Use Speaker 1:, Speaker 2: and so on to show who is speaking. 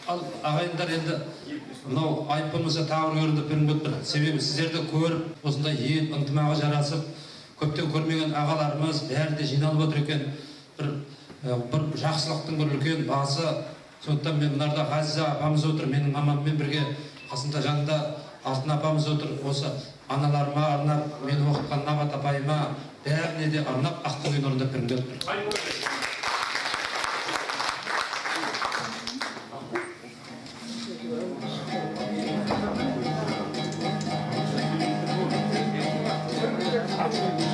Speaker 1: Ал ағайындар енді мынау айыппұлымызға тағы көрініп беріп. Себебі сіздерді көріп, осындай ел ынтымағы жарасып, көптен көрмеген ағаларымыз бәрі де жиналып отыр екен. Бір жақсылықтың бір үлкен басы. Сондықтан мен мынарда Ғазиза апамыз отыр, менің мамаммен бірге, қасында жанында Алтын апамыз отыр. Осы аналарыма арнап, мені оқытқан Набат апайыма, бәріне де арнап Ақтөбені орындап беріңдер.
Speaker 2: Absolutely.